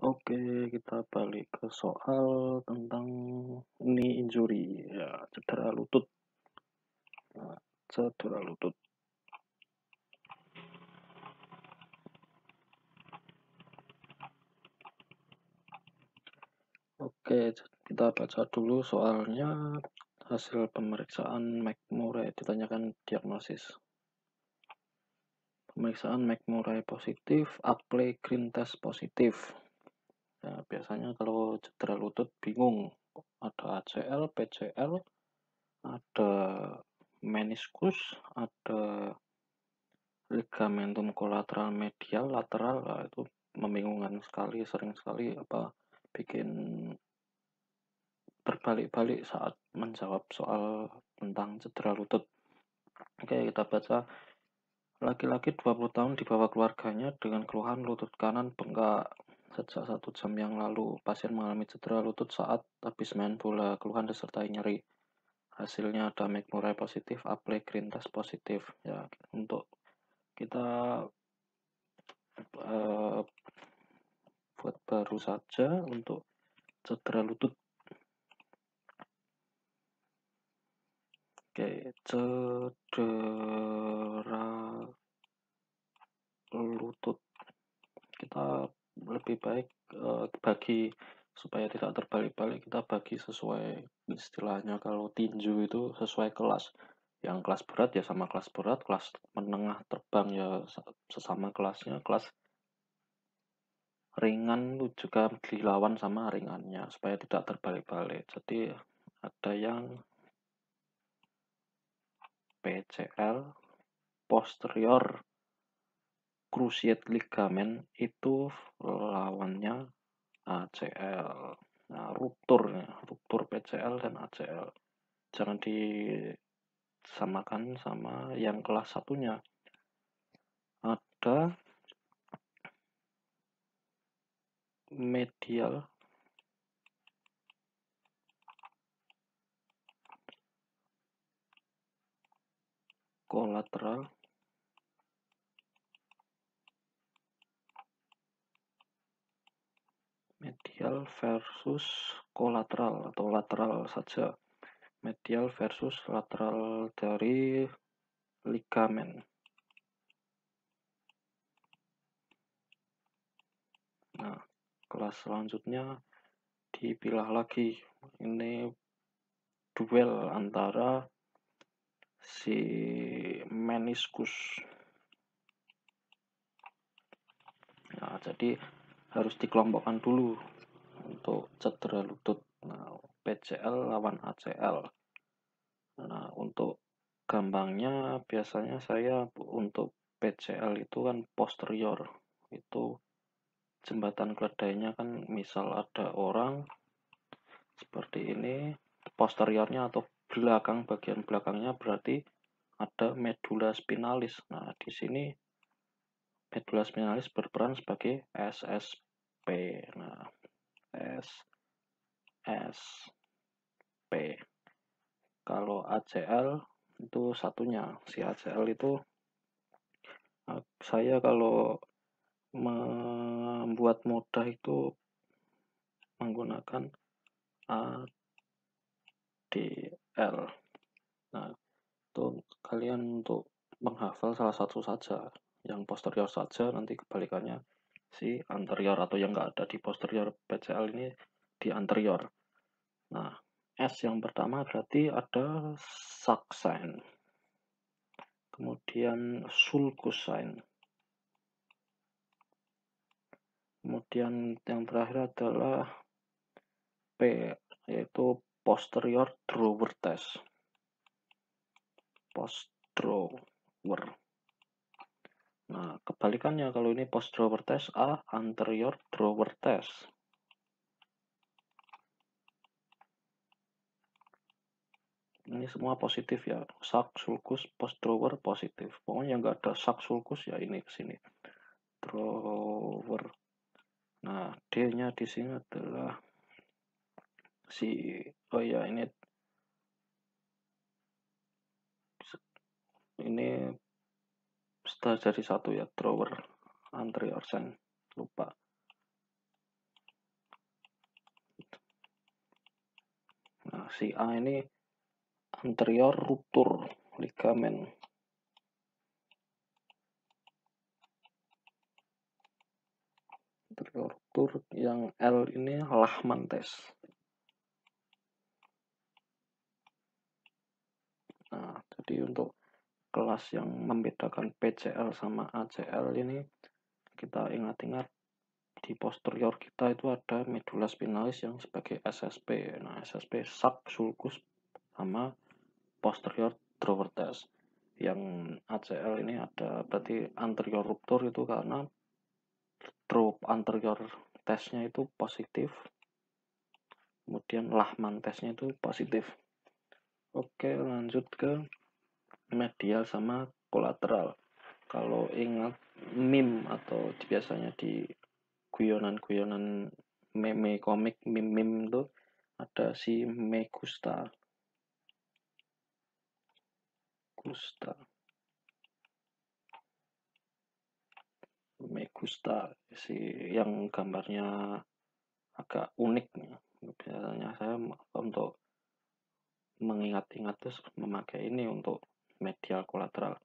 Oke, kita balik ke soal tentang knee injury, ya, cedera lutut. Nah, cedera lutut. Oke, kita baca dulu soalnya. Hasil pemeriksaan McMurray ditanyakan diagnosis. Pemeriksaan McMurray positif, Apley Green test positif. Ya, biasanya kalau cedera lutut bingung. Ada ACL, PCL, ada meniskus, ada ligamentum kolateral medial lateral. Nah, itu membingungkan sekali, sering sekali bikin berbalik-balik saat menjawab soal tentang cedera lutut. Oke, kita baca. Laki-laki 20 tahun dibawa keluarganya dengan keluhan lutut kanan bengkak. Sejak 1 jam yang lalu, pasien mengalami cedera lutut saat habis main bola. Keluhan disertai nyeri. Hasilnya ada McMurray positif, Apley Green test positif. Ya, untuk kita uh, buat baru saja untuk cedera lutut. Oke, cedera lutut. Kita lebih baik bagi supaya tidak terbalik-balik, kita bagi sesuai istilahnya. Kalau tinju itu sesuai kelas. Yang kelas berat ya sama kelas berat, kelas menengah terbang ya sesama kelasnya, kelas ringan itu juga dilawan sama ringannya supaya tidak terbalik-balik. Jadi ada yang PCL, posterior cruciate ligament, itu lawannya ACL. Nah, ruptur PCL dan ACL. Jangan disamakan sama yang kelas satunya. Ada medial kolateral medial versus kolateral atau lateral saja. Medial versus lateral dari ligamen. Nah, kelas selanjutnya dipilah lagi. Ini duel antara si meniskus. Nah, jadi harus dikelompokkan dulu untuk cedera lutut. Nah, PCL lawan ACL. Nah, untuk gampangnya biasanya saya untuk PCL itu kan posterior. Itu jembatan keledainya kan misal ada orang seperti ini, posteriornya atau bagian belakangnya berarti ada medula spinalis. Nah, di sini medula spinalis berperan sebagai SSP. Nah, SSP. Kalau ACL itu satunya. Si ACL itu saya kalau membuat mudah itu menggunakan ADL. Nah, itu kalian untuk menghafal salah satu saja. Yang posterior saja, nanti kebalikannya si anterior atau yang nggak ada di posterior PCL ini di anterior. Nah, S yang pertama berarti ada succinate. Kemudian sulcusine. Kemudian yang terakhir adalah P, yaitu posterior drawer test. Post drawer. Nah, kebalikannya kalau ini post drawer test, A, anterior drawer test. Ini semua positif ya. Sak, sulcus, post drawer positif. Pokoknya nggak ada sak, sulcus ya ini ke sini. Drawer. Nah, D-nya di sini adalah oh ya ini sudah jadi satu ya, drawer anterior sen, lupa. si A ini anterior ruptur ligamen. Anterior ruptur, yang L ini Lahmann-Tess. Nah, jadi untuk kelas yang membedakan PCL sama ACL ini, kita ingat-ingat di posterior kita itu ada medula spinalis yang sebagai SSP. Nah, SSP subsulcus sama posterior drawer test. Yang ACL ini ada berarti anterior ruptur itu karena drop anterior testnya itu positif, kemudian Lahmann testnya itu positif. Oke, lanjut ke medial sama kolateral. Kalau ingat meme atau biasanya di guyonan-guyonan meme komik meme itu ada si Megusta si yang gambarnya agak unik. Biasanya saya untuk mengingat-ingat terus memakai ini untuk medial kolateral.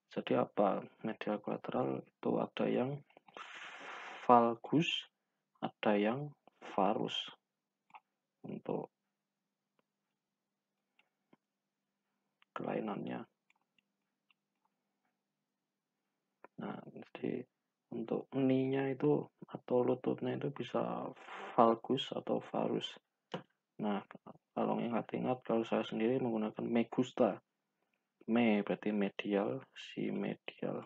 Jadi apa medial kolateral itu ada yang valgus, ada yang varus untuk kelainannya. Nah, jadi untuk knee-nya itu atau lututnya itu bisa valgus atau varus. Nah, kalau ingat-ingat kalau saya sendiri menggunakan Megusta. Me berarti medial, si medial.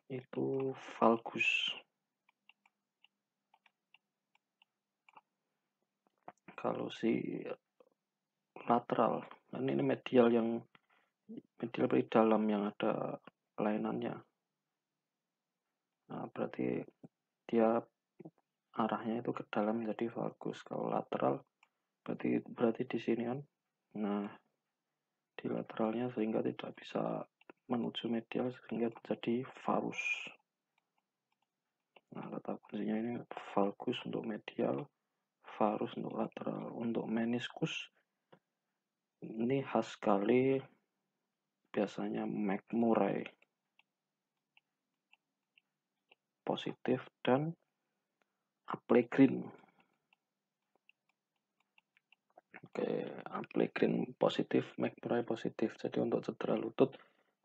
Itu valgus. Kalau si lateral, ini medial yang medial dari dalam yang ada kelainannya. Nah, berarti dia arahnya itu ke dalam jadi valgus. Kalau lateral berarti di sini kan. Nah, di lateralnya sehingga tidak bisa menuju medial sehingga menjadi varus. Nah, kata kuncinya ini valgus untuk medial, varus untuk lateral. Untuk meniskus ini khas sekali biasanya McMurray positif dan Applegrin. Oke, Applegrin positif, McMurray positif. Jadi untuk cedera lutut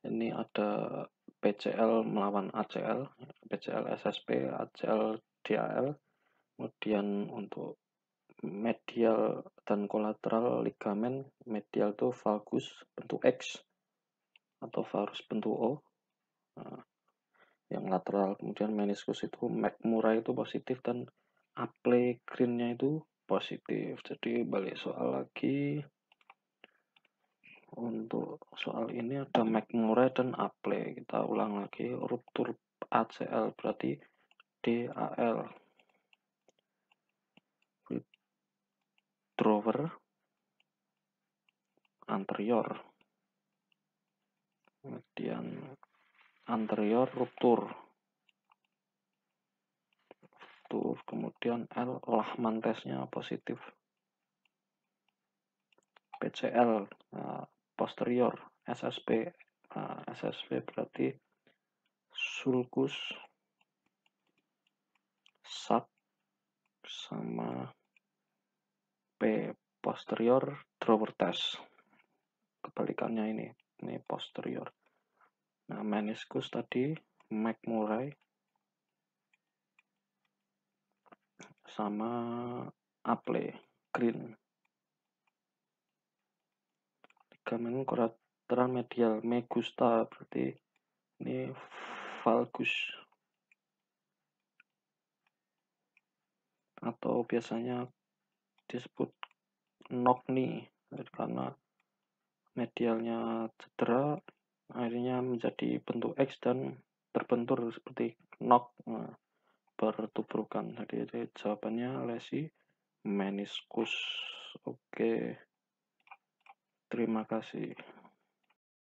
ini ada PCL melawan ACL, PCL SSP, ACL DAL. Kemudian untuk medial dan kolateral ligamen, medial itu valgus bentuk X atau varus bentuk O. Nah, yang lateral kemudian meniskus itu McMurray itu positif dan Applegrin-nya itu positif. Jadi balik soal lagi, untuk soal ini ada McMurray dan Apple. Kita ulang lagi, ruptur ACL berarti DAL, drawer anterior, kemudian anterior ruptur, kemudian L Lahmann testnya positif. PCL posterior, SSP, SSP berarti sulcus sub sama P posterior drawer test. Kebalikannya ini posterior. Nah, meniskus tadi McMurray sama Applegrin. Ligamen kolateral medial Megusta berarti ini valgus atau biasanya disebut knock knee karena medialnya cedera akhirnya menjadi bentuk X dan terbentur seperti knock, bertubrukan. Jadi jawabannya lesi meniskus. Oke, terima kasih.